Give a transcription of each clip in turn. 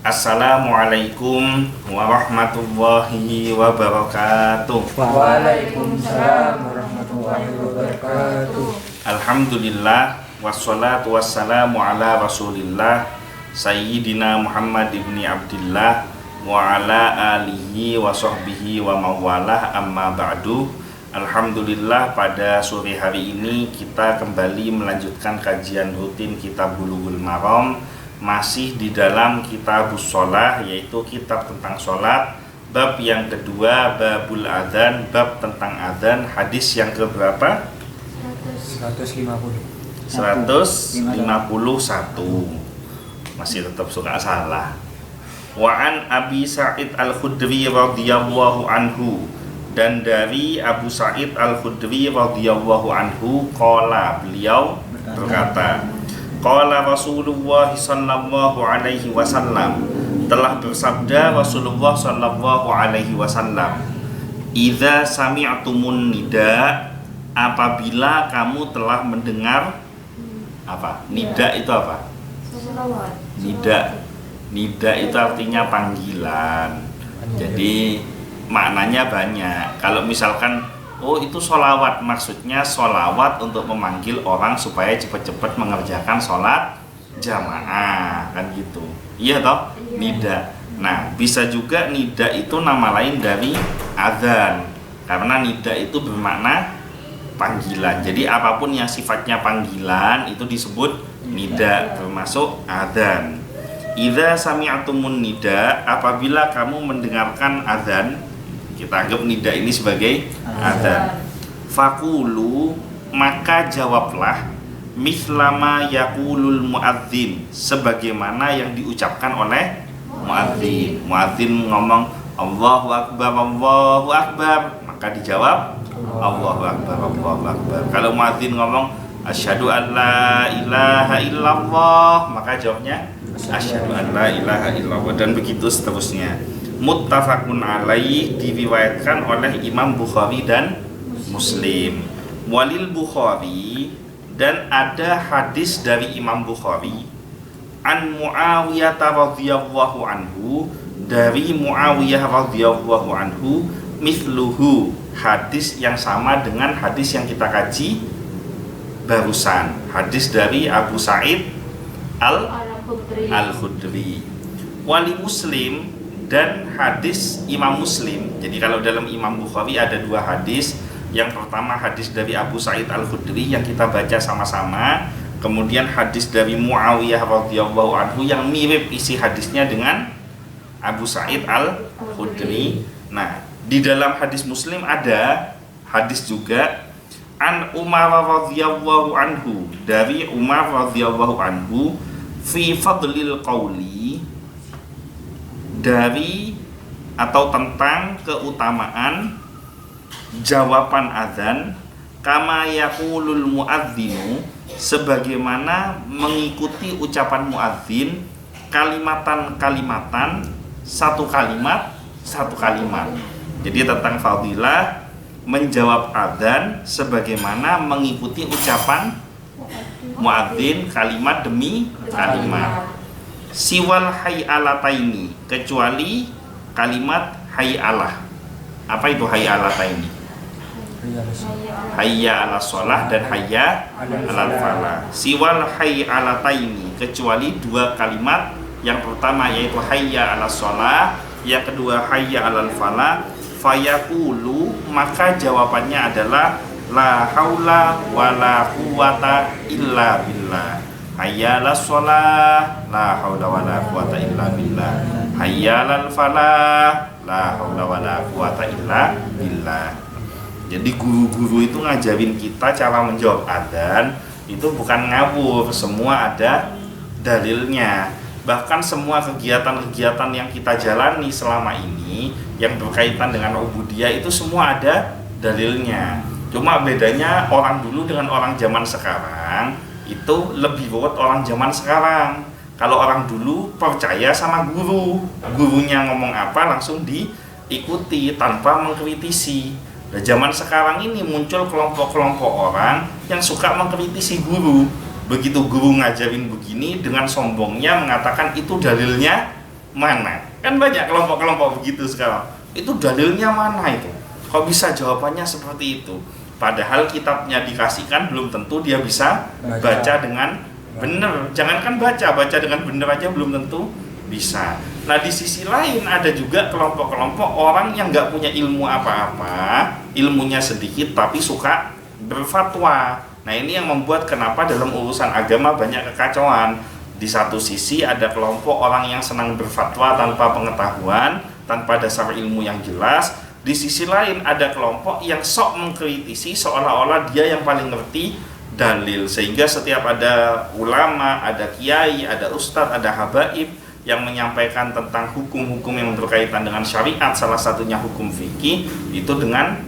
Assalamualaikum warahmatullahi wabarakatuh. Waalaikumsalam warahmatullahi wabarakatuh. Alhamdulillah wassalatu wassalamu ala rasulillah Sayyidina Muhammad ibni Abdillah wa ala alihi wa sahbihi wa mawalah, amma ba'du. Alhamdulillah, pada sore hari ini kita kembali melanjutkan kajian rutin kitab Bulughul Maram, masih di dalam kitabus shalah, yaitu kitab tentang sholat. Bab yang kedua, babul adzan, bab tentang adzan. Hadis yang keberapa? 151. Masih tetap suka salah. Wa an Abi Sa'id Al-Khudri radhiyallahu anhu, dan dari Abu Sa'id Al-Khudri radhiyallahu anhu, qala, beliau berkata, qala Rasulullah sallallahu alaihi wasallam, telah bersabda Rasulullah sallallahu alaihi wasallam, idza sami'tumun nida, apabila kamu telah mendengar apa? Nida itu apa? Nida itu artinya panggilan. Jadi maknanya banyak. Kalau misalkan itu sholawat, maksudnya sholawat untuk memanggil orang supaya cepat-cepat mengerjakan sholat jamaah, kan gitu. Iya toh? Nida. Nah, bisa juga nida itu nama lain dari adzan, karena nida itu bermakna panggilan. Jadi apapun yang sifatnya panggilan itu disebut nida, termasuk adzan. Idza sami'tumun nida, apabila kamu mendengarkan adzan, kita anggap nida ini sebagai adzan. Fakulu, maka jawablah, mislama yaqulul muadzin, sebagaimana yang diucapkan oleh muadzin. Muadzin ngomong Allahu akbar, Allahu akbar, maka dijawab Allahu akbar, Allahu akbar. Kalau muadzin ngomong asyhadu an la ilaha illallah, maka jawabnya asyhadu an la ilaha illallah, dan begitu seterusnya. Muttafaqun alaih, diriwayatkan oleh Imam Bukhari dan Muslim. Walil Bukhari, dan ada hadis dari Imam Bukhari, an Muawiyah radhiyallahu anhu, dari Muawiyah radhiyallahu anhu, mithluhu, hadis yang sama dengan hadis yang kita kaji barusan, hadis dari Abu Sa'id Al-Khudri. Wali Muslim, dan hadis Imam Muslim. Jadi kalau dalam Imam Bukhari ada dua hadis. Yang pertama hadis dari Abu Sa'id Al-Khudri yang kita baca sama-sama. Kemudian hadis dari Muawiyah radhiyallahu anhu yang mirip isi hadisnya dengan Abu Sa'id Al-Khudri. Nah, di dalam hadis Muslim ada hadis juga an Umar radhiyallahu anhu, dari Umar radhiyallahu anhu, fi fadlil qauli, dari atau tentang keutamaan jawaban adzan, kama yaqulul muadzinu, sebagaimana mengikuti ucapan muadzin, kalimatan, satu kalimat. Jadi tentang fadilah menjawab adzan sebagaimana mengikuti ucapan muadzin, kalimat demi kalimat. Siwal hayalataini, kecuali kalimat hayalah. Apa itu hayalataini? Hayya ala sholah dan hayya ala falah. Siwal hayalataini, kecuali dua kalimat. Yang pertama yaitu hayya ala sholah, yang kedua hayya ala falah. Fayaqulu, maka jawabannya adalah la haula wala quwata illa billah. Hayya ala sholah, la haula wala quwata illa billah. Hayya ala falah, la haula wala quwata illa billah. Jadi guru-guru itu ngajarin kita cara menjawab adzan itu bukan ngawur, semua ada dalilnya. Bahkan semua kegiatan-kegiatan yang kita jalani selama ini yang berkaitan dengan ubudiyah itu semua ada dalilnya. Cuma bedanya orang dulu dengan orang zaman sekarang itu lebih ruwet. Orang zaman sekarang, kalau orang dulu percaya sama gurunya ngomong apa langsung diikuti tanpa mengkritisi. Nah, zaman sekarang ini muncul kelompok-kelompok orang yang suka mengkritisi guru. Begitu guru ngajarin begini, dengan sombongnya mengatakan itu dalilnya mana? Kan banyak kelompok-kelompok begitu sekarang. Itu dalilnya mana itu? Kok bisa jawabannya seperti itu? Padahal kitabnya dikasihkan belum tentu dia bisa baca dengan benar. Jangankan baca dengan benar aja belum tentu bisa. Nah di sisi lain ada juga kelompok-kelompok orang yang nggak punya ilmu apa-apa, ilmunya sedikit tapi suka berfatwa. Nah ini yang membuat kenapa dalam urusan agama banyak kekacauan. Di satu sisi ada kelompok orang yang senang berfatwa tanpa pengetahuan, tanpa dasar ilmu yang jelas. Di sisi lain ada kelompok yang sok mengkritisi seolah-olah dia yang paling ngerti dalil, sehingga setiap ada ulama, ada kiai, ada ustadz, ada habaib yang menyampaikan tentang hukum-hukum yang berkaitan dengan syariat, salah satunya hukum fikih, itu dengan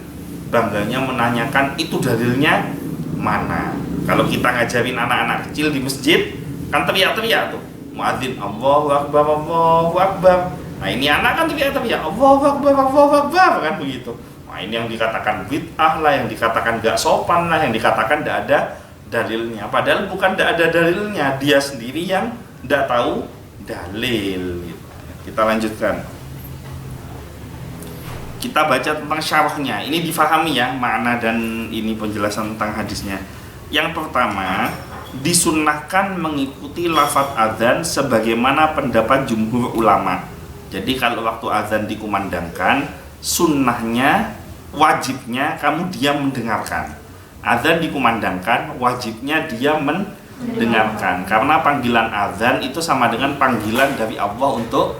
bangganya menanyakan itu dalilnya mana. Kalau kita ngajarin anak-anak kecil di masjid kan teriak-teriak tuh, muadzin Allahu Akbar, Allahu Akbar. Nah ini anak kan teriak-teriak Allahu Akbar kan begitu. Nah ini yang dikatakan bid'ah lah, yang dikatakan gak sopan lah, yang dikatakan gak ada dalilnya. Padahal bukan gak ada dalilnya, dia sendiri yang gak tahu dalil. Kita lanjutkan. Kita baca tentang syarahnya. Ini difahami ya makna dan ini penjelasan tentang hadisnya. Yang pertama, disunnahkan mengikuti lafaz adzan sebagaimana pendapat jumhur ulama. Jadi kalau waktu azan dikumandangkan, sunnahnya, wajibnya kamu diam mendengarkan. Azan dikumandangkan, wajibnya dia mendengarkan. Karena panggilan azan itu sama dengan panggilan dari Allah untuk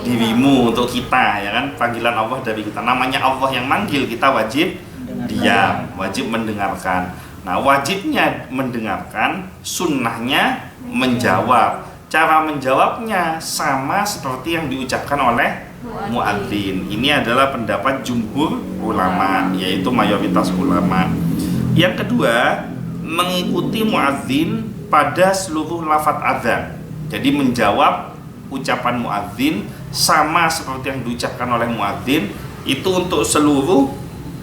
dirimu, untuk kita, ya kan? Panggilan Allah dari kita. Namanya Allah yang manggil, kita wajib diam, wajib mendengarkan. Nah, wajibnya mendengarkan, sunnahnya menjawab. Cara menjawabnya sama seperti yang diucapkan oleh muadzin. Ini adalah pendapat jumhur ulama, yaitu mayoritas ulama. Yang kedua, mengikuti muadzin pada seluruh lafaz adzan. Jadi menjawab ucapan muadzin sama seperti yang diucapkan oleh muadzin itu untuk seluruh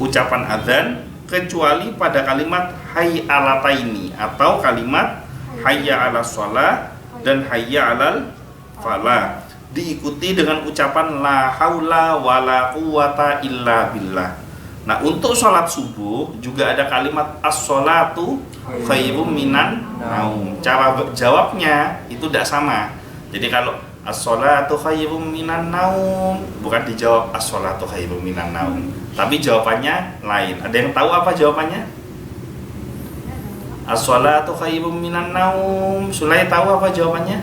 ucapan adzan, kecuali pada kalimat hayya alataini atau kalimat hayya ala shalah dan hayya alal falah, diikuti dengan ucapan la haula wala quwata illa billah. Nah untuk sholat subuh juga ada kalimat as-sholatu khairum minan naum. Cara jawabnya itu tidak sama. Jadi kalau as-sholatu khairum minan naum bukan dijawab as-sholatu khairum minan naum, tapi jawabannya lain. Ada yang tahu apa jawabannya? As-sholatu khairum minan naum. Sulai tahu apa jawabannya?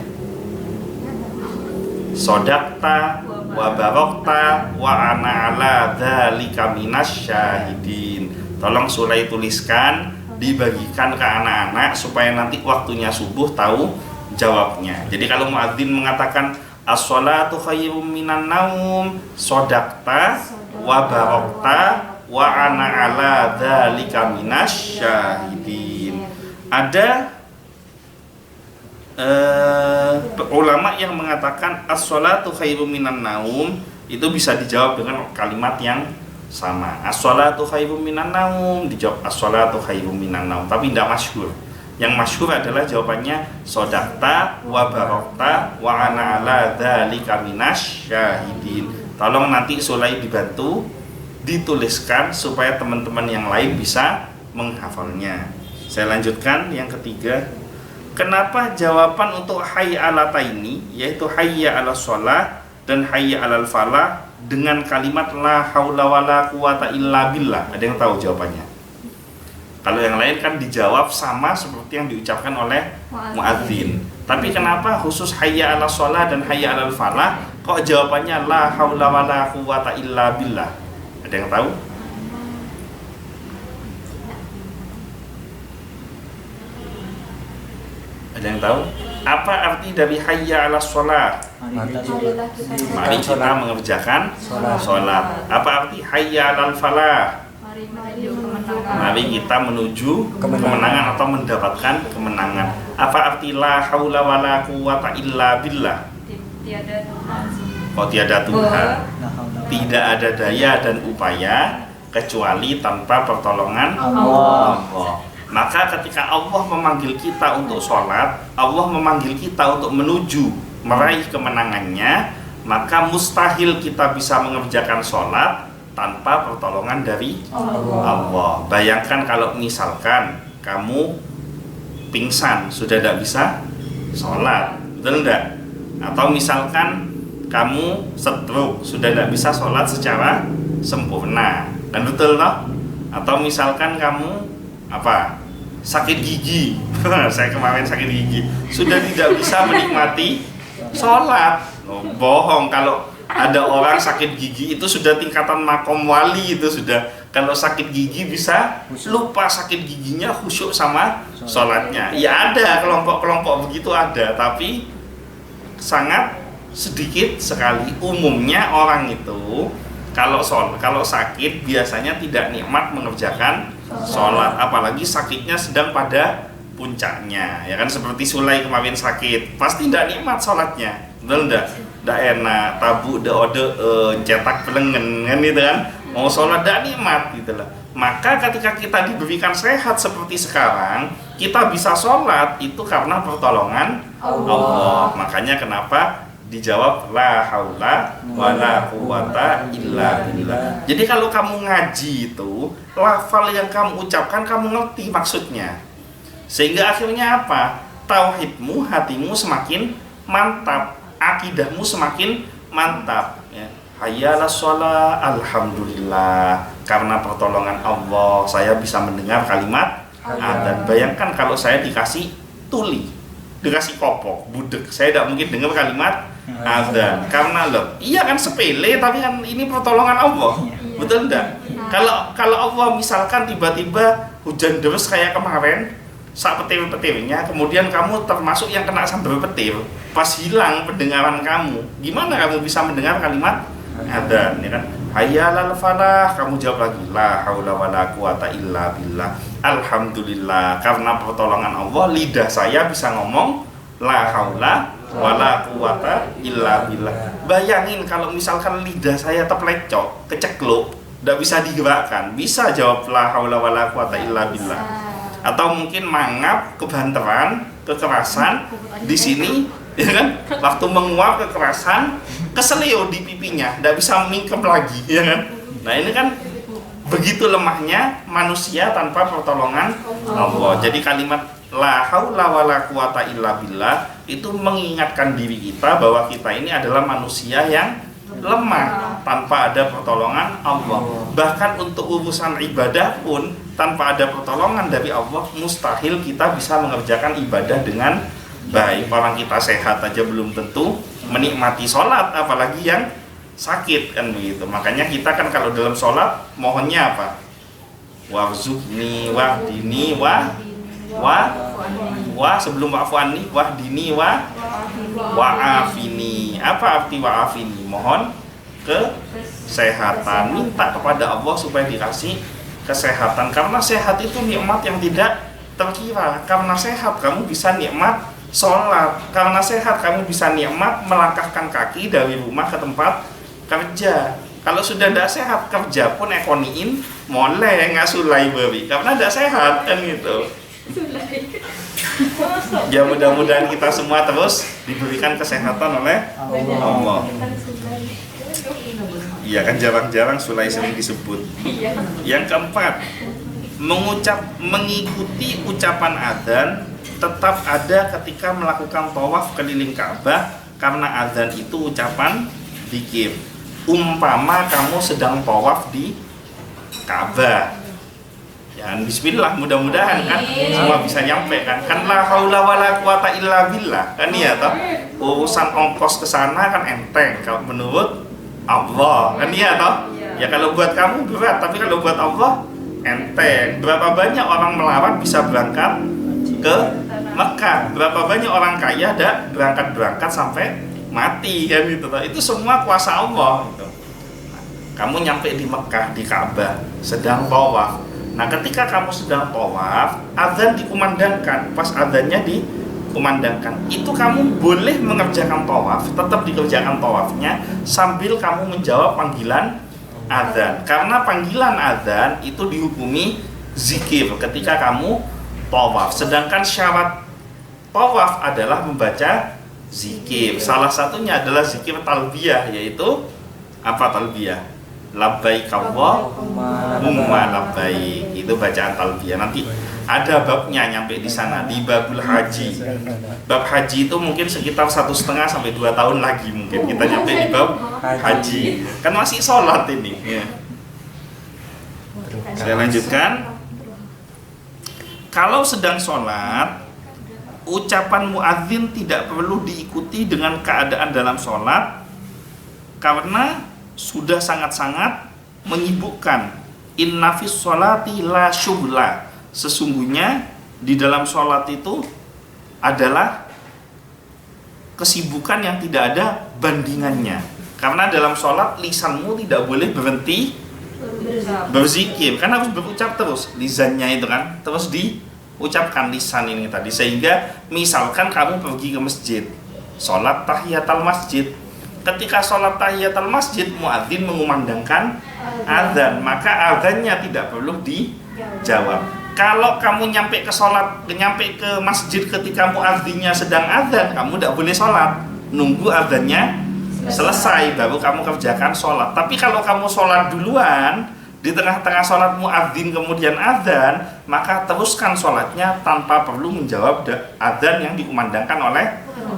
Sodakta wa barokta wa ana ala dzalika minasyahidin. Tolong Sulai tuliskan, dibagikan ke anak-anak supaya nanti waktunya subuh tahu jawabnya. Jadi kalau muadzin mengatakan as-sholatu khairum minan naum, sodakta wa barokta wa ana ala dzalika minasyahidin. Ada ulama yang mengatakan as-sholatu khairum minan naum itu bisa dijawab dengan kalimat yang sama. As-sholatu khairum minan naum dijawab as-sholatu khairum minan naum, tapi tidak masyhur. Yang masyhur adalah jawabannya sodakta wa barokta wa ana ala dzalika minasyahidin. Tolong nanti Sulai dibantu dituliskan supaya teman-teman yang lain bisa menghafalnya. Saya lanjutkan yang ketiga. Kenapa jawaban untuk hayya alataini, yaitu hayya ala sholah dan hayya alal falah dengan kalimat la haula wala quwata illa billah? Ada yang tahu jawabannya? Kalau yang lain kan dijawab sama seperti yang diucapkan oleh muadzin. Tapi kenapa khusus hayya ala sholah dan hayya alal falah kok jawabannya la haula wala quwata illa billah? Ada yang tahu? Ada yang tahu? Apa arti dari hayya ala sholah? Mari kita mengerjakan sholat. Apa arti hayya alal falah? Mari kita menuju kemenangan atau mendapatkan kemenangan. Apa arti la haula wala quwata illa billah? Tiada Tuhan, tidak ada daya dan upaya kecuali tanpa pertolongan Allah. Maka ketika Allah memanggil kita untuk sholat, Allah memanggil kita untuk menuju meraih kemenangannya, maka mustahil kita bisa mengerjakan sholat tanpa pertolongan dari Allah. Bayangkan kalau misalkan kamu pingsan, sudah tidak bisa sholat, betul enggak? Atau misalkan kamu stroke, sudah tidak bisa sholat secara sempurna, kan betul toh? Atau misalkan kamu sakit gigi, saya kemarin sakit gigi, sudah tidak bisa menikmati sholat. Bohong, kalau ada orang sakit gigi itu sudah tingkatan makom wali, itu sudah. Kalau sakit gigi bisa lupa sakit giginya, khusyuk sama sholatnya. Ya ada kelompok-kelompok begitu ada, tapi sangat sedikit sekali. Umumnya orang itu kalau sakit biasanya tidak nikmat mengerjakan sholat, apalagi sakitnya sedang pada puncaknya, ya kan? Seperti Sulai kemarin sakit, pasti tidak nikmat sholatnya, betul enggak? Tidak enak, tabu, cetak pelengen, kan gitu kan? Mau sholat tidak nikmat, gitu lah. Maka ketika kita diberikan sehat seperti sekarang, kita bisa sholat itu karena pertolongan Allah. Makanya kenapa dijawab la haula wala quwata illa billah. Jadi kalau kamu ngaji itu, lafal yang kamu ucapkan kamu ngerti maksudnya. Sehingga akhirnya apa? Tauhidmu, hatimu semakin mantap, akidahmu semakin mantap, ya. Hayyalas shalah, alhamdulillah, karena pertolongan Allah saya bisa mendengar kalimat adzan. Bayangkan kalau saya dikasih tuli, dikasih kopok, budek, saya tidak mungkin dengar kalimat adzan. Karena iya kan sepele, tapi kan ini pertolongan Allah, betul enggak? Kalau Allah misalkan tiba-tiba hujan deras kayak kemarin, sak petir-petirnya, kemudian kamu termasuk yang kena sambar petir, pas hilang pendengaran kamu, gimana kamu bisa mendengar kalimat adzan, ya kan? Hayyalal falah, kamu jawab lagi la haula wala quwata illa billah. Alhamdulillah, karena pertolongan Allah lidah saya bisa ngomong la haula wala quwata illa billah. Bayangin kalau misalkan lidah saya terplecok, kecekluk, tidak bisa digerakkan, bisa jawab la haula wala quwata illa billah. Atau mungkin mangap, kebanteran, kekerasan di sini, ya kan? Waktu menguap kekerasan, keselio di pipinya, tidak bisa mingkem lagi, ya kan? Nah ini kan begitu lemahnya manusia tanpa pertolongan Allah. Jadi kalimat la haula wala quwata illa billah itu mengingatkan diri kita bahwa kita ini adalah manusia yang lemah tanpa ada pertolongan Allah. Bahkan untuk urusan ibadah pun tanpa ada pertolongan dari Allah mustahil kita bisa mengerjakan ibadah dengan baik. Orang kita sehat aja belum tentu menikmati sholat, apalagi yang sakit, kan begitu. Makanya kita kan kalau dalam sholat mohonnya apa? Warzuqni wahdini sebelum wa'fu'anni wahdini wa'afini. Apa arti wa'afini? Mohon kesehatan, minta kepada Allah supaya dikasih kesehatan, karena sehat itu nikmat yang tidak terkira. Karena sehat kamu bisa nikmat sholat, karena sehat kamu bisa nikmat melangkahkan kaki dari rumah ke tempat kerja. Kalau sudah tidak sehat, kerja pun ekoniin mulai ngasulai beri karena tidak sehat, kan gitu. Ya mudah-mudahan kita semua terus diberikan kesehatan oleh Allah. Iya kan, jarang-jarang sulai sering disebut. Yang keempat, mengikuti ucapan adzan tetap ada ketika melakukan tawaf keliling Ka'bah, karena adzan itu ucapan dzikir. Umpama kamu sedang tawaf di Ka'bah, ya bismillah, mudah-mudahan kan semua bisa nyampe kan la haula wala quwata illa billah, kan iya toh. Urusan ongkos ke sana kan enteng kalau menurut Allah, kan iya toh. Ya kalau buat kamu berat, tapi kalau buat Allah enteng. Berapa banyak orang melarat bisa berangkat ke Mekah, berapa banyak orang kaya ada berangkat sampai mati, kan gitu toh. Itu semua kuasa Allah gitu. Kamu nyampe di Mekah, di Ka'bah, sedang tawaf. Nah ketika kamu sedang tawaf, azan dikumandangkan. Pas azannya dikumandangkan, itu kamu boleh mengerjakan tawaf, tetap dikerjakan tawafnya sambil kamu menjawab panggilan azan. Karena panggilan azan itu dihukumi zikir ketika kamu tawaf. Sedangkan syarat tawaf adalah membaca zikir. Salah satunya adalah zikir talbiyah, yaitu apa talbiyah? Labbaik Allahumma labbaik. Itu bacaan talbiyah. Nanti ada babnya nyampe di sana di babul haji. Bab haji itu mungkin sekitar 1,5 sampai 2 tahun lagi mungkin kita nyampe di bab haji. Kan masih sholat ini. Ya. Saya lanjutkan. Kalau sedang sholat, ucapan muadzin tidak perlu diikuti dengan keadaan dalam sholat karena sudah sangat-sangat menyibukkan. Inna fis sholati la syughla. Sesungguhnya di dalam sholat itu adalah kesibukan yang tidak ada bandingannya. Karena dalam sholat lisanmu tidak boleh berhenti berzikir, kan harus berucap terus. Lisannya itu kan terus diucapkan lisan ini tadi. Sehingga misalkan kamu pergi ke masjid, sholat tahiyatul masjid. Ketika sholat tahiyatul masjid, muadzin mengumandangkan azan, maka azannya tidak perlu dijawab. Kalau kamu nyampe ke masjid ketika muadzinnya sedang azan, kamu tidak boleh sholat, nunggu azannya selesai baru kamu kerjakan sholat. Tapi kalau kamu sholat duluan, di tengah-tengah sholat muadzin kemudian azan, maka teruskan sholatnya tanpa perlu menjawab azan yang dikumandangkan oleh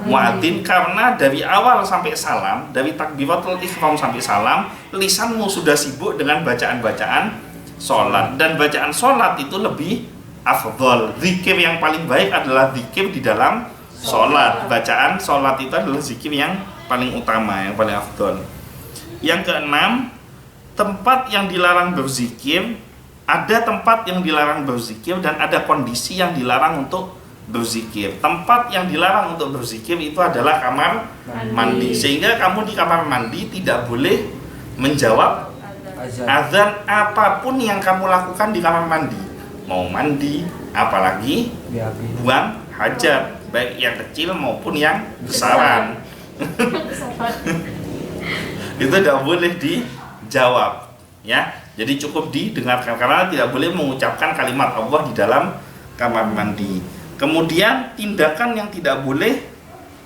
muadzin. Karena dari awal sampai salam, dari takbiratul ihram sampai salam, lisanmu sudah sibuk dengan bacaan-bacaan sholat. Dan bacaan sholat itu lebih afdol. Zikir yang paling baik adalah zikir di dalam sholat. Bacaan sholat itu adalah zikir yang paling utama, yang paling afdol. Yang keenam, tempat yang dilarang berzikir. Ada tempat yang dilarang berzikir dan ada kondisi yang dilarang untuk berzikir. Tempat yang dilarang untuk berzikir itu adalah kamar mandi. Sehingga kamu di kamar mandi tidak boleh menjawab azan apapun yang kamu lakukan di kamar mandi. Mau mandi, apalagi buang hajat, baik yang kecil maupun yang besaran. Itu tidak boleh dijawab, ya. Jadi cukup didengarkan karena tidak boleh mengucapkan kalimat Allah di dalam kamar mandi. Kemudian tindakan yang tidak boleh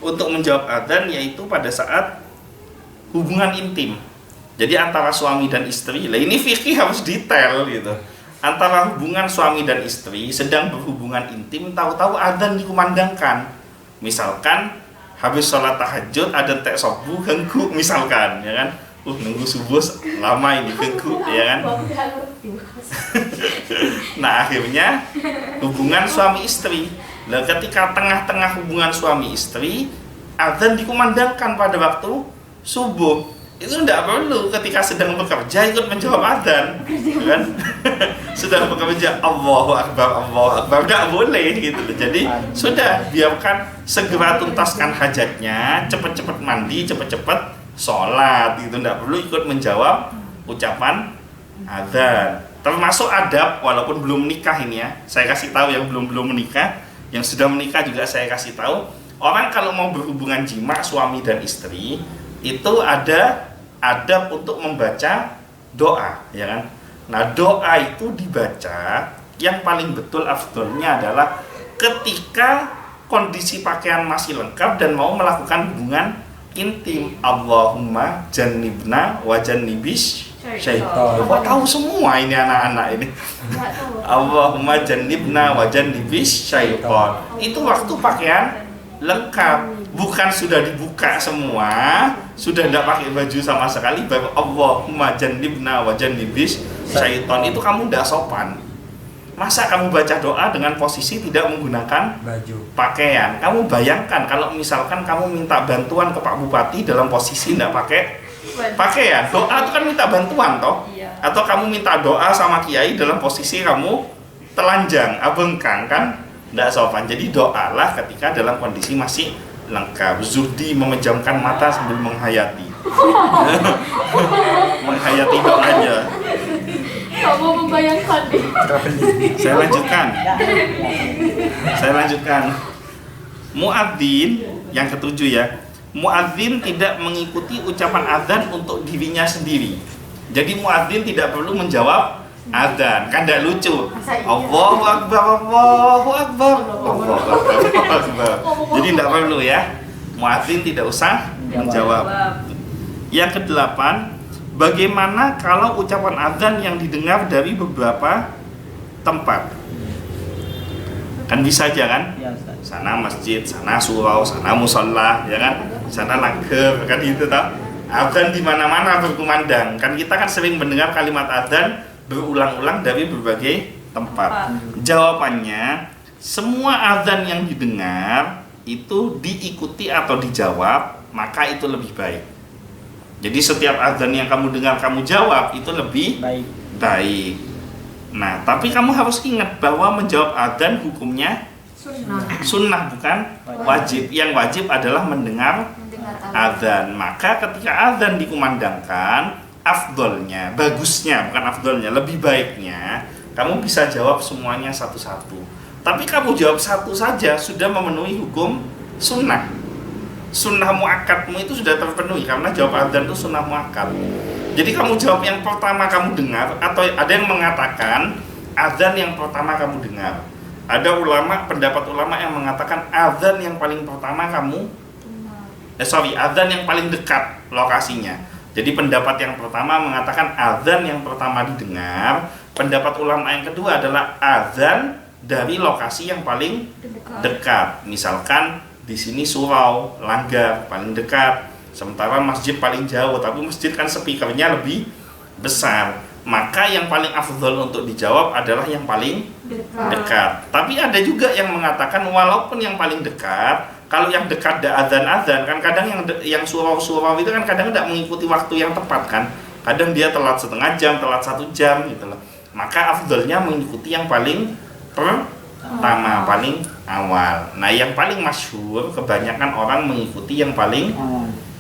untuk menjawab adzan yaitu pada saat hubungan intim. Jadi antara suami dan istri. Lah ini fikih harus detail gitu. Antara hubungan suami dan istri sedang berhubungan intim, tahu-tahu adzan dikumandangkan. Misalkan habis sholat tahajud ada tek subuh ganggu misalkan, ya kan? Nunggu subuh lama ini ganggu, ya kan? Nah akhirnya hubungan suami istri. Nah ketika tengah-tengah hubungan suami istri, azan dikumandangkan pada waktu subuh. Itu tidak perlu ketika sedang bekerja ikut menjawab azan, kan? Sedang bekerja Allahu Akbar, tidak boleh gitu. Jadi sudah biarkan segera tuntaskan hajatnya, cepat-cepat mandi, cepat-cepat sholat, itu tidak perlu ikut menjawab ucapan azan. Termasuk adab walaupun belum menikah ini ya. Saya kasih tahu yang belum menikah, yang sudah menikah juga saya kasih tahu. Orang kalau mau berhubungan jima suami dan istri itu ada adab untuk membaca doa, ya kan? Nah doa itu dibaca yang paling betul afdolnya adalah ketika kondisi pakaian masih lengkap dan mau melakukan hubungan intim. Allahumma jannibna wa jannibis syaitan. Kok tahu semua ini anak-anak ini? Allahumma jannibna wa jannibis syaitan. Itu waktu pakaian lengkap, bukan sudah dibuka semua, sudah tidak pakai baju sama sekali baru Allahumma jannibna wa jannibis syaitan. Itu kamu tidak sopan. Masa kamu baca doa dengan posisi tidak menggunakan baju pakaian? Kamu bayangkan kalau misalkan kamu minta bantuan ke Pak Bupati dalam posisi tidak pakai pakaian. Doa itu kan minta bantuan toh? Atau kamu minta doa sama kiai dalam posisi kamu telanjang, abengkang, kan? Tidak sopan. Jadi doalah ketika dalam kondisi masih lengkap. Zuhdi memejamkan mata sambil menghayati. Menghayati doanya. Kamu membayangkan. Saya lanjutkan. Muadzin yang ketujuh ya. Muadzin tidak mengikuti ucapan azan untuk dirinya sendiri. Jadi muadzin tidak perlu menjawab azan, kan tidak lucu. Allahu Akbar, Allahu Akbar, Allahu Akbar. Jadi tidak perlu ya. muadzin tidak usah menjawab. Yang kedelapan, bagaimana kalau ucapan azan yang didengar dari beberapa tempat? Kan bisa aja kan? Ya, Ustaz. Sana masjid, sana surau, sana musola, ya kan? Sana lager, kan itu tau? Azan di mana-mana berkumandang. Kan kita kan sering mendengar kalimat azan berulang-ulang dari berbagai tempat. Jawabannya, semua azan yang didengar itu diikuti atau dijawab, maka itu lebih baik. Jadi setiap azan yang kamu dengar kamu jawab itu lebih baik. Nah, tapi kamu harus ingat bahwa menjawab adzan hukumnya sunnah bukan wajib. Yang wajib adalah mendengar adzan. Maka ketika adzan dikumandangkan, afdolnya, bagusnya, bukan afdolnya, lebih baiknya kamu bisa jawab semuanya satu-satu. Tapi kamu jawab satu saja sudah memenuhi hukum sunnah. Sunnah muakkadmu itu sudah terpenuhi karena jawab adzan itu sunnah muakkad. Jadi kamu jawab yang pertama kamu dengar, atau ada yang mengatakan azan yang pertama kamu dengar. Ada pendapat ulama yang mengatakan azan yang paling pertama kamu azan yang paling dekat lokasinya. Jadi pendapat yang pertama mengatakan azan yang pertama didengar. Pendapat ulama yang kedua adalah azan dari lokasi yang paling dekat. Misalkan di sini surau, langgar paling dekat. Sementara masjid paling jauh, tapi masjid kan speakernya lebih besar. Maka yang paling afdol untuk dijawab adalah yang paling dekat. Tapi ada juga yang mengatakan walaupun yang paling dekat, kalau yang dekat ada azan-azan, kan kadang yang surau-surau itu kan kadang tidak mengikuti waktu yang tepat kan. Kadang dia telat setengah jam, telat 1 jam gitu loh. Maka afdolnya mengikuti yang paling pertama, paling awal. Nah, yang paling masyhur kebanyakan orang mengikuti yang paling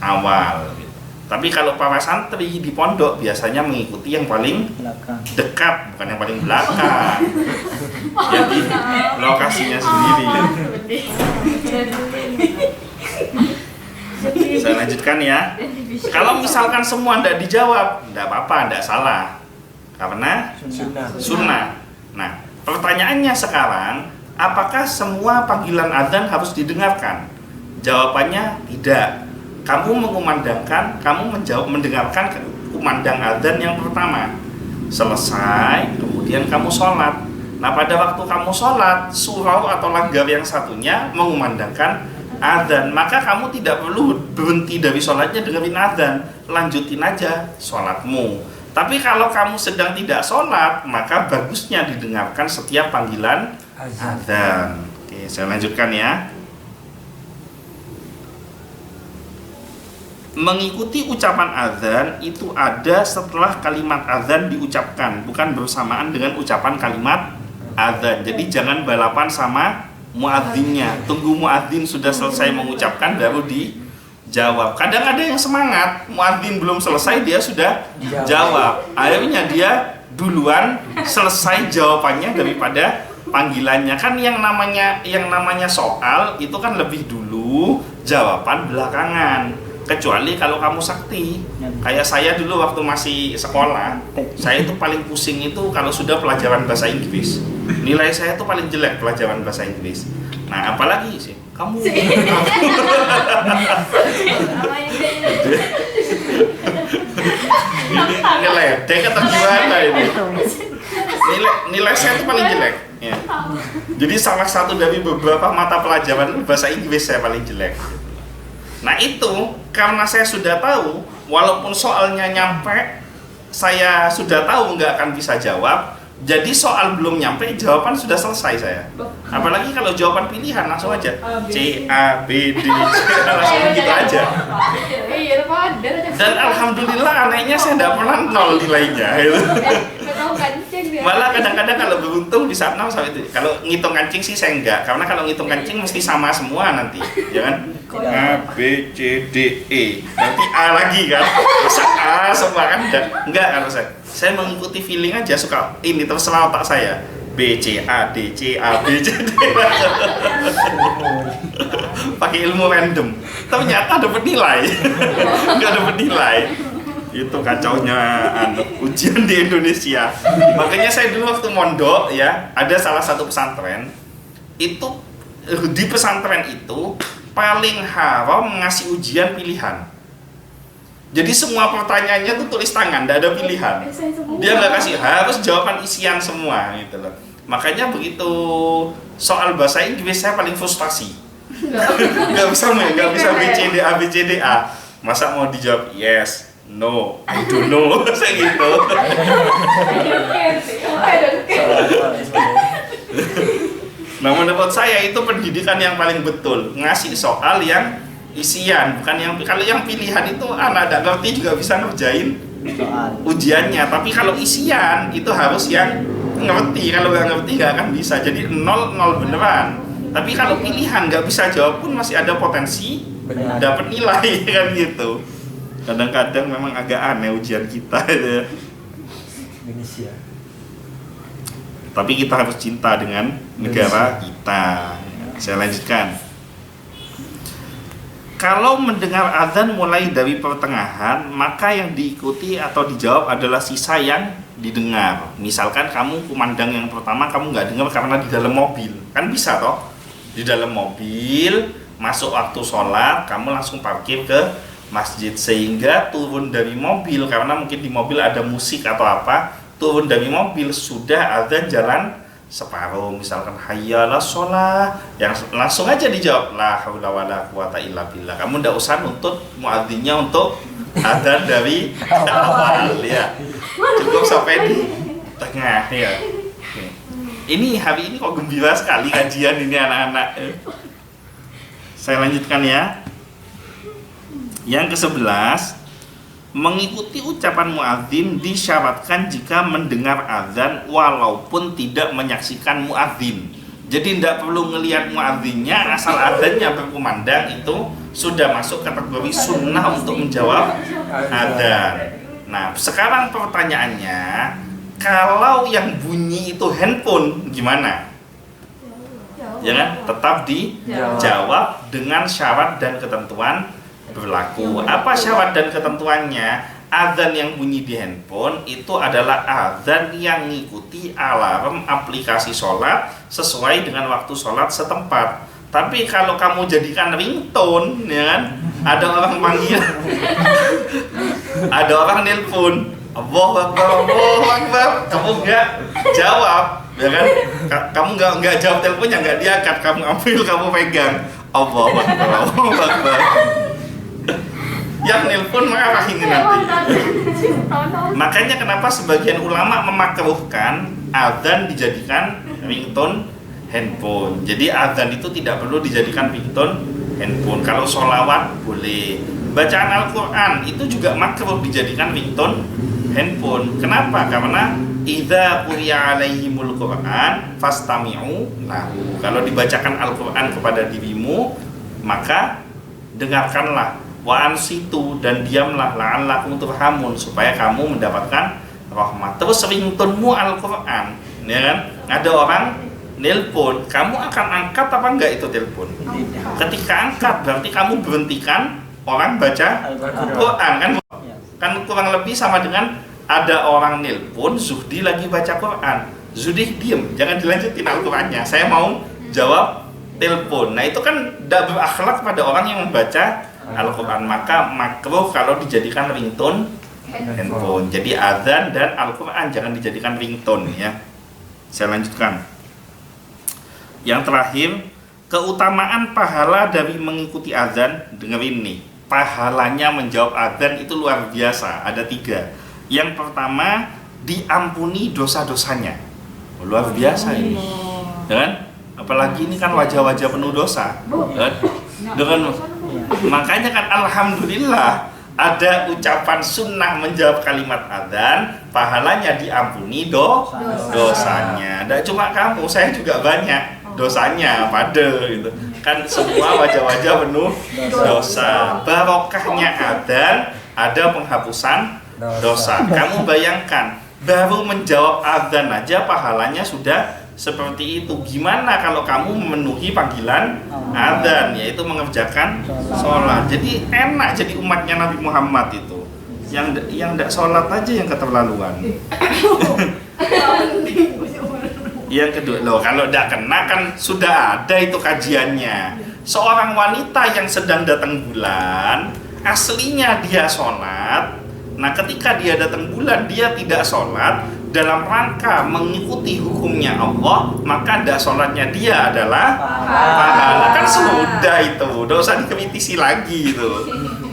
awal gitu. Tapi kalau para santri di pondok biasanya mengikuti yang paling dekat, bukan yang paling belakang. Jadi lokasinya sendiri. Saya lanjutkan ya. Kalau misalkan semua tidak dijawab, tidak apa-apa, tidak salah. Karena sunnah. Nah, pertanyaannya sekarang, apakah semua panggilan adzan harus didengarkan? Jawabannya tidak. Kamu mendengarkan kumandang adzan yang pertama. Selesai, kemudian kamu sholat. Nah, pada waktu kamu sholat, surau atau langgar yang satunya mengumandangkan adzan. Maka kamu tidak perlu berhenti dari sholatnya dengerin adzan. Lanjutin aja sholatmu. Tapi kalau kamu sedang tidak sholat, maka bagusnya didengarkan setiap panggilan adzan. Oke, saya lanjutkan ya. Mengikuti ucapan adzan itu ada setelah kalimat adzan diucapkan, bukan bersamaan dengan ucapan kalimat adzan. Jadi jangan balapan sama muadzinnya. Tunggu muadzin sudah selesai mengucapkan baru dijawab. Kadang ada yang semangat, muadzin belum selesai dia sudah jawab. Akhirnya dia duluan selesai jawabannya daripada panggilannya. Kan yang namanya soal itu kan lebih dulu, jawaban belakangan. Kecuali kalau kamu sakti. Kayak saya dulu waktu masih sekolah, saya itu paling pusing itu kalau sudah pelajaran bahasa Inggris. Nilai saya itu paling jelek pelajaran bahasa Inggris. Nah, apalagi sih kamu ngeledek atau gimana ini? Nilai saya itu paling jelek ya. Jadi salah satu dari beberapa mata pelajaran bahasa Inggris saya paling jelek. Nah, itu karena saya sudah tahu, walaupun soalnya nyampe, saya sudah tahu nggak akan bisa jawab. Jadi soal belum nyampe, jawaban sudah selesai saya. Apalagi kalau jawaban pilihan langsung aja C, A, B, D, C, langsung gitu aja. Dan alhamdulillah anehnya saya tidak pernah 0 nilainya. Malah kadang-kadang kalau beruntung bisa 6 sampai itu. Kalau ngitung kancing sih saya enggak, karena kalau ngitung kancing mesti sama semua nanti, ya kan? A, B, C, D, E. Nanti A lagi kan? Masa A semua kan? Enggak kalau saya mengikuti feeling aja, suka ini terserah otak saya. B, C, A, D, C, A, B, C, D. Pakai ilmu random. Ternyata dapat nilai. Enggak dapat nilai. Itu kacaunya ujian di Indonesia. Makanya saya dulu waktu mondok ya, ada salah satu pesantren itu di pesantren itu paling haram ngasih ujian pilihan. Jadi semua pertanyaannya tuh tulis tangan, tidak ada pilihan. Dia nggak kasih, harus jawaban isian semua gitu loh. Makanya begitu soal bahasa Inggris saya paling frustasi. Nggak bisa BCDA. Masa mau dijawab yes, no, I don't know, saya gitu. Nah, menurut saya itu pendidikan yang paling betul, ngasih soal yang isian, bukan yang kalau yang pilihan itu anak tidak ngerti juga bisa ngerjain ujiannya, tapi kalau isian itu harus yang ngerti, kalau nggak ngerti nggak akan bisa, jadi nol beneran. Tapi kalau pilihan nggak bisa jawab pun masih ada potensi dapat nilai kan gitu. Kadang-kadang memang agak aneh ujian kita itu. Indonesia. Tapi kita harus cinta dengan negara kita. Saya lanjutkan. Kalau mendengar azan mulai dari pertengahan, maka yang diikuti atau dijawab adalah sisa yang didengar. Misalkan kamu kumandang yang pertama kamu nggak dengar karena di dalam mobil, kan bisa toh? Di dalam mobil, masuk waktu sholat, kamu langsung parkir ke masjid, sehingga turun dari mobil karena mungkin di mobil ada musik atau apa, turun dari mobil sudah azan jalan separuh, misalkan hayya 'alas shalah, yang langsung aja dijawab la haula wala quwata illa billah. Kamu ndak usah nuntut muadzinnya untuk azan dari awal ya. Cukup sampai di tengah ya. Ini hari ini kok gembira sekali kajian ini anak-anak. Saya lanjutkan ya. Yang ke-11, mengikuti ucapan muadzin disyaratkan jika mendengar azan walaupun tidak menyaksikan muadzin. Jadi tidak perlu ngelihat muadzinnya, asal azannya berkumandang itu sudah masuk kategori sunnah untuk menjawab azan. Nah, sekarang pertanyaannya, kalau yang bunyi itu handphone gimana? Ya kan? Tetap dijawab dengan syarat dan ketentuan berlaku. Apa syarat dan ketentuannya? Azan yang bunyi di handphone itu adalah azan yang mengikuti alarm aplikasi sholat sesuai dengan waktu sholat setempat. Tapi kalau kamu jadikan ringtone, ya kan? Ada orang manggil, ada orang nelpon, Allahu Akbar, Allahu Akbar, kamu nggak jawab, ya kan? Kamu nggak jawab teleponnya, nggak diangkat, kamu ambil, kamu pegang, Allahu Akbar, Allahu Akbar. Yang nelpon marah ini nanti. Makanya kenapa sebagian ulama memakruhkan azan dijadikan ringtone handphone. Jadi azan itu tidak perlu dijadikan ringtone handphone. Kalau sholawat boleh. Bacaan Al-Quran itu juga makruh dijadikan ringtone handphone. Kenapa? Karena idza quriya alaihimul Qur'an fastami'u lahu. Kalau dibacakan Al-Quran kepada dirimu, maka dengarkanlah. Wa ansitu, dan diamlah la'allakum turhamun, supaya kamu mendapatkan rahmat. Terus ringtone-mu Al-Quran, ya kan? Ada orang nelpon, kamu akan angkat apa enggak itu telepon? Ketika angkat berarti kamu berhentikan orang baca Quran, kan? Kan kurang lebih sama dengan ada orang nelpon, Zuhdi lagi baca Quran, Zuhdi diem, jangan dilanjutin Al-Qurannya, saya mau jawab telepon. Nah itu kan tidak berakhlak pada orang yang membaca Al-Quran. Maka makruh kalau dijadikan ringtone handphone. Jadi azan dan Al-Quran jangan dijadikan ringtone ya. Saya lanjutkan. Yang terakhir, keutamaan pahala dari mengikuti azan. Dengerin nih, pahalanya menjawab azan itu luar biasa. Ada 3. Yang pertama, diampuni dosa-dosanya. Luar biasa ini, kan? Apalagi ini kan wajah-wajah penuh dosa, kan? Dengan makanya kan alhamdulillah ada ucapan sunnah menjawab kalimat adzan, pahalanya diampuni dosanya. Dan cuma kamu, saya juga banyak dosanya pada gitu. Kan semua wajah-wajah penuh dosa. Barokahnya adzan ada penghapusan dosa. Kamu bayangkan baru menjawab adzan aja pahalanya sudah seperti itu. Gimana kalau kamu memenuhi panggilan adzan, yaitu mengerjakan sholat. Jadi enak jadi umatnya Nabi Muhammad itu. Yang tidak sholat aja yang keterlaluan. Yang kedua, loh kalau tidak kena kan sudah ada itu kajiannya. Seorang wanita yang sedang datang bulan, aslinya dia sholat. Nah ketika dia datang bulan dia tidak sholat dalam rangka mengikuti hukumnya Allah, maka dak sholatnya dia adalah pahala. Kan sudah itu, tidak usah dikritisi lagi itu.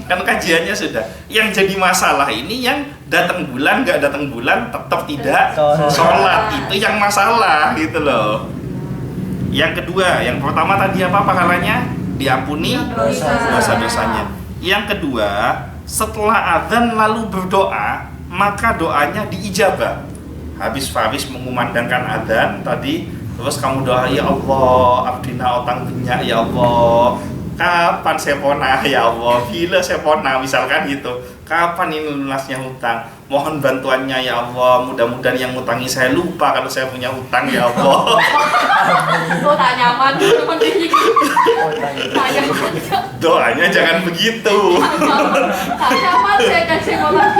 Kan kajiannya sudah. Yang jadi masalah ini yang datang bulan nggak datang bulan tetap tidak sholat, itu yang masalah gitu loh. Yang kedua, yang pertama tadi apa pahalanya? Diampuni dosa-dosanya. Yang kedua, setelah azan lalu berdoa, maka doanya diijabah. Habis Faris mengumandangkan azan tadi, terus kamu doa, ya Allah, abdina otang binyak ya Allah, kapan saya pona ya Allah, bila saya pona misalkan gitu, kapan ini lunasnya hutang, mohon bantuannya ya Allah, mudah-mudahan yang ngutangi saya lupa kalau saya punya hutang ya Allah. Oh tak nyaman teman ini. Tak nyaman. Doanya jangan begitu. Tak nyaman saya kasih orang.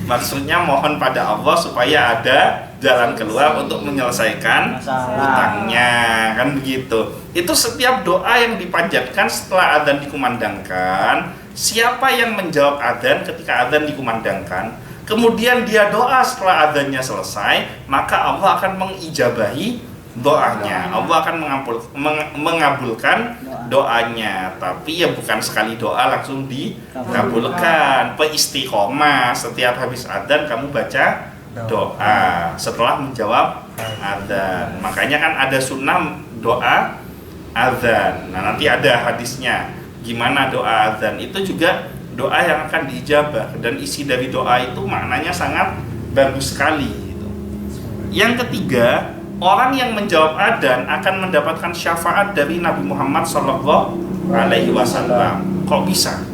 Maksudnya mohon pada Allah supaya ada jalan keluar untuk menyelesaikan hutangnya, kan begitu. Itu setiap doa yang dipanjatkan setelah adzan dikumandangkan. Siapa yang menjawab adzan ketika adzan dikumandangkan, kemudian dia doa setelah adzannya selesai, maka Allah akan mengijabahi doanya. Allah akan mengabulkan doanya. Tapi ya bukan sekali doa langsung dikabulkan. Istiqomah, setiap habis adzan kamu baca doa setelah menjawab adzan. Makanya kan ada sunnah doa adzan. Nah nanti ada hadisnya gimana doa adzan. Itu juga doa yang akan diijabah, dan isi dari doa itu maknanya sangat bagus sekali gitu. Yang ketiga, orang yang menjawab adzan akan mendapatkan syafaat dari Nabi Muhammad SAW. Kok bisa?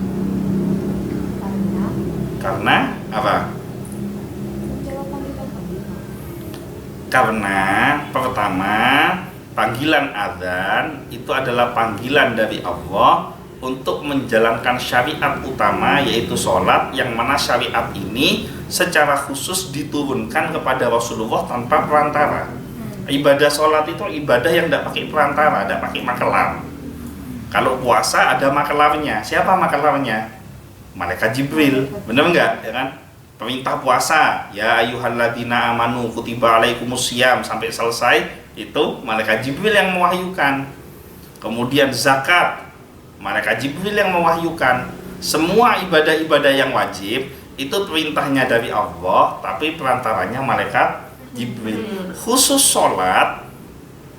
Karena apa? Karena pertama, panggilan adzan itu adalah panggilan dari Allah untuk menjalankan syariat utama, yaitu sholat, yang mana syariat ini secara khusus diturunkan kepada Rasulullah tanpa perantara. Ibadah sholat itu ibadah yang tidak pakai perantara, tidak pakai makelar. Kalau puasa ada makelarnya. Siapa makelarnya? Malaikat Jibril, benar nggak? Ya kan? Perintah puasa, ya ayyuhalladzina amanu kutiba alaikumusiyam, sampai selesai itu Malaikat Jibril yang mewahyukan. Kemudian zakat, Malaikat Jibril yang mewahyukan. Semua ibadah-ibadah yang wajib itu perintahnya dari Allah, tapi perantaranya Malaikat Jibril. Khusus sholat,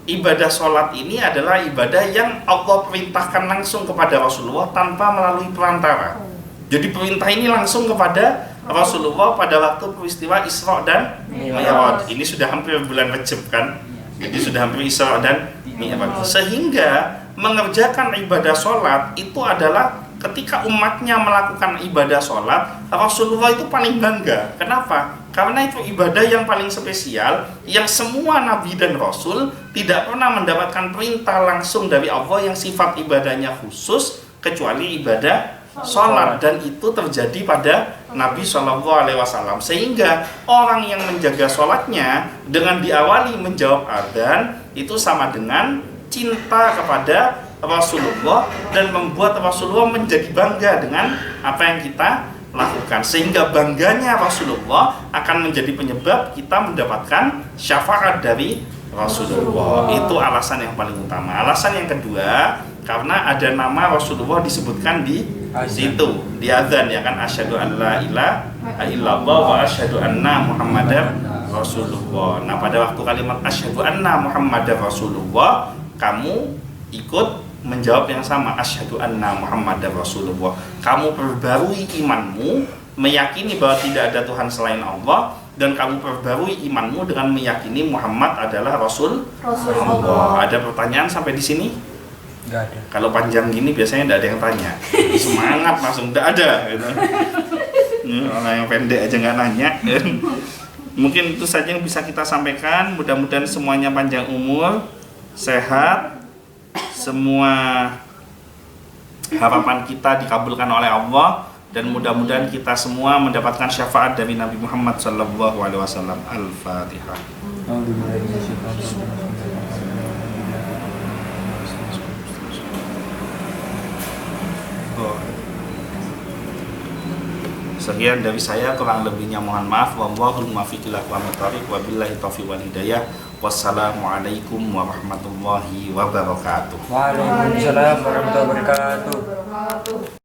ibadah sholat ini adalah ibadah yang Allah perintahkan langsung kepada Rasulullah tanpa melalui perantara. Jadi perintah ini langsung kepada Rasulullah pada waktu peristiwa Isra dan Mi'raj. Ini sudah hampir bulan Rajab kan? Jadi sudah hampir Isra dan Mi'raj. Sehingga mengerjakan ibadah sholat itu adalah ketika umatnya melakukan ibadah sholat, Rasulullah itu paling bangga. Kenapa? Karena itu ibadah yang paling spesial, yang semua nabi dan rasul tidak pernah mendapatkan perintah langsung dari Allah yang sifat ibadahnya khusus kecuali ibadah sholat, dan itu terjadi pada Nabi SAW. Sehingga orang yang menjaga sholatnya dengan diawali menjawab adzan itu sama dengan cinta kepada Rasulullah dan membuat Rasulullah menjadi bangga dengan apa yang kita lakukan, sehingga bangganya Rasulullah akan menjadi penyebab kita mendapatkan syafaat dari Rasulullah. Itu alasan yang paling utama. Alasan yang kedua, karena ada nama Rasulullah disebutkan di situ, di adzan, ya kan, asyhadu an la ilaha illallah wa asyhadu anna muhammadar rasulullah. Nah pada waktu kalimat asyhadu anna muhammadar rasulullah, kamu ikut menjawab yang sama, asyhadu anna muhammadar rasulullah. Kamu perbarui imanmu, meyakini bahwa tidak ada Tuhan selain Allah, dan kamu perbarui imanmu dengan meyakini Muhammad adalah Rasulullah. Ada pertanyaan sampai di sini? Nggak ada. Kalau panjang gini biasanya tidak ada yang tanya. Semangat langsung, tidak ada gitu. Orang yang pendek aja nggak nanya. Mungkin itu saja yang bisa kita sampaikan. Mudah-mudahan semuanya panjang umur, sehat, semua harapan kita dikabulkan oleh Allah, dan mudah-mudahan kita semua mendapatkan syafaat dari Nabi Muhammad SAW. Al-Fatihah. Sekian dari saya, kurang lebihnya mohon maaf. Wallahul muwaffiq ila aqwamit thoriq, wabillahi taufiq wal hidayah. Wassalamualaikum warahmatullahi wabarakatuh. Waalaikumsalam warahmatullahi wabarakatuh.